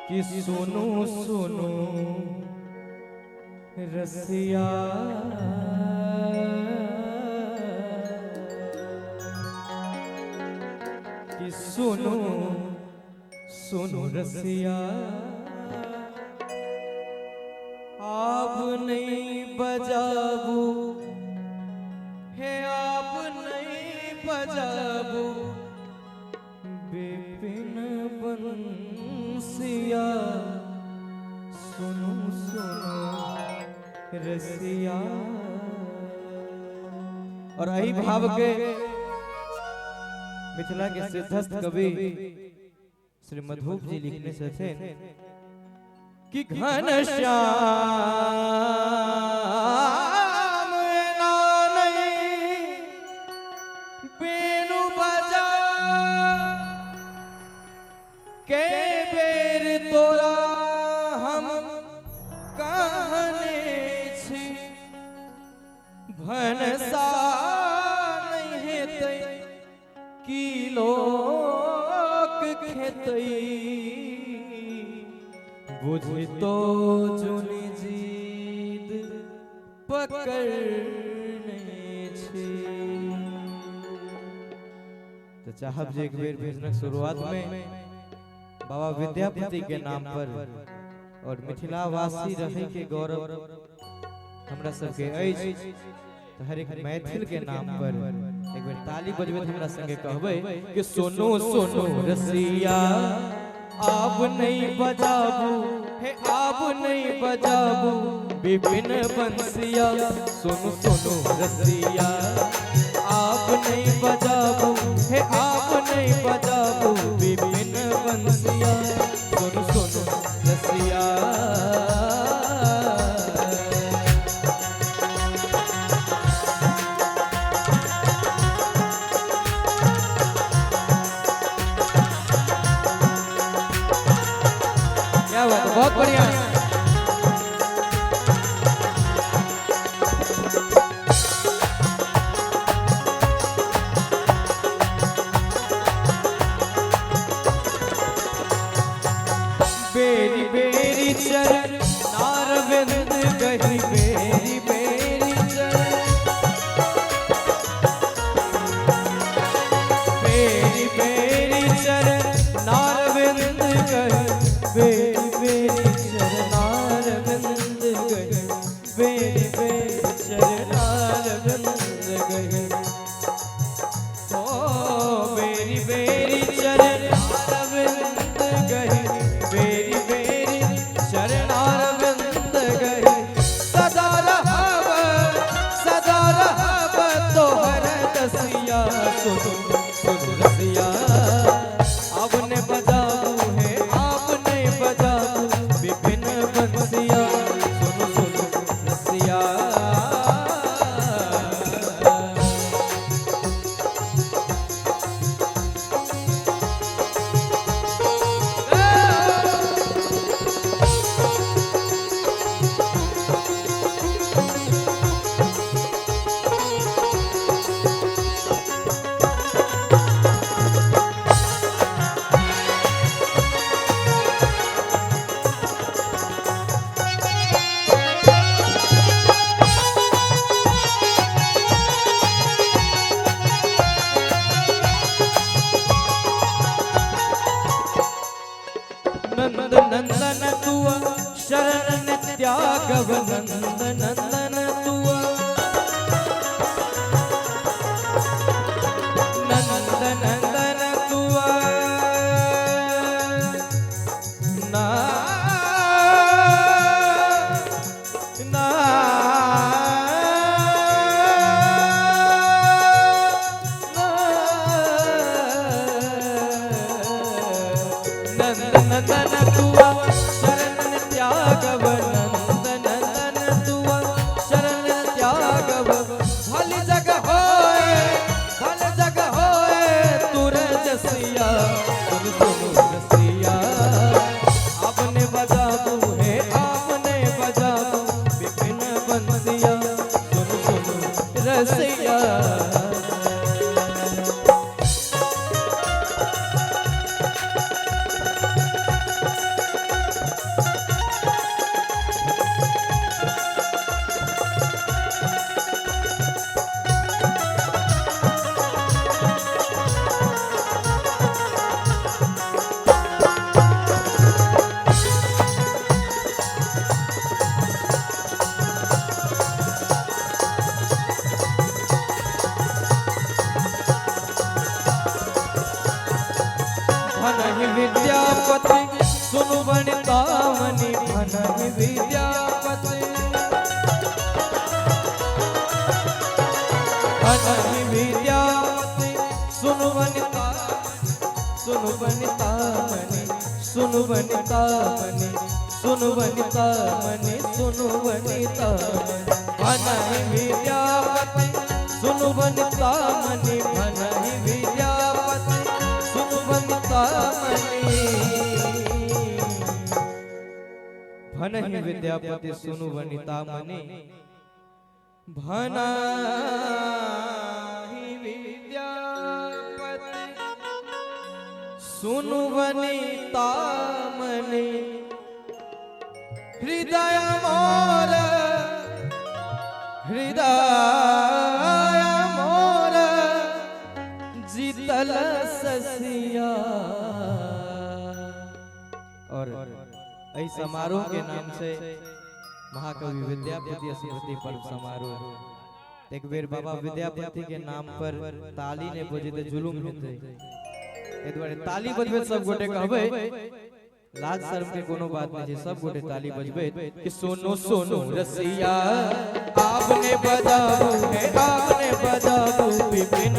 कि सुनो सुनो रसिया कि सुनो सुनो रसिया आप नहीं बजाबू है आप नहीं बजाबू बेपिन बंसिया सुनो सुनो रसिया। और यही भाव के मिथिला के सिद्धस्थ कवि श्री मधुप जी लिखने से थे कि घनश्याम बेनु बजा के बेर तोरा हम कहने छी भनसा नहीं हेतै की लोक खेतै बुझी तो जुनी जीद पकड़ने छी। तो चाहब जे एक बेर भेजनक शुरुआत में बाबा विद्यापति के नाम पर और मिथिला वासी रहे के गौरव हमरा सबके अछि, तो हर एक मैथिल के नाम पर एक बेर ताली बजबैत हमरा संगे कहबै कि सोनो सोनो रसिया आप नहीं बजाबू है आप नहीं बजाबू विपिन बंसिया सुनो सुनो रसिया आप नहीं बजाबू है आप नहीं बजाबू विपिन बंसिया सुनो सुनो रसिया। बहुत बढ़िया। बेरी बेरी चरण नारविंद गही बेरी बेरी चरण बेरी बेरी चरण नारविंद गही बेरी बेरी चरणार बिंद गए बेरी बेरी चरणार बिंद गए ओ बेरी बेरी चरणार बिंद गए बेरी बेरी चरणार बिंद गए सदा रहब तोहर दसिया सुनो सुनो रसिया आपने बजाबू है आपने बजाबू विपिन बंसिया सुनो सुनो रसिया। नंद नंदन तुआ शरण त्यागव नंद नंदन तुआ नंद नंदन तुआ ना ना नंदन तुआ शरण त्यागव नंद नंदन तुआ शरण त्यागव भली जग होए तुर जसिया सुन सुनो रसिया आपने बजाबू है आपने बजाबू विपिन बंसिया सुन सुनो रसिया। सुन वनिता मने सुन वनिता मने सुन वनिता भनहि विद्यापति सुन वनिता मने भनहि विद्यापति सुन वनिता मने भनहि विद्यापति सुन वनिता मने भनहि विद्यापति सुन वनिता मने हृदय मोर जीतल ससिया। और इस समारोह के नाम से महाकवि विद्यापति स्मृति पर्व समारोह एक बेर बाबा विद्यापति के नाम पर ताली ने बजे तो जुलूम हेते एक बार ताली बजबे सब गोटे कहबे लाज शर्म के कोनो बात नहीं सब गोटे ताली बजबे कि सोनो सोनो रसिया आपने बजाऊ है आपने बजाऊ विपिन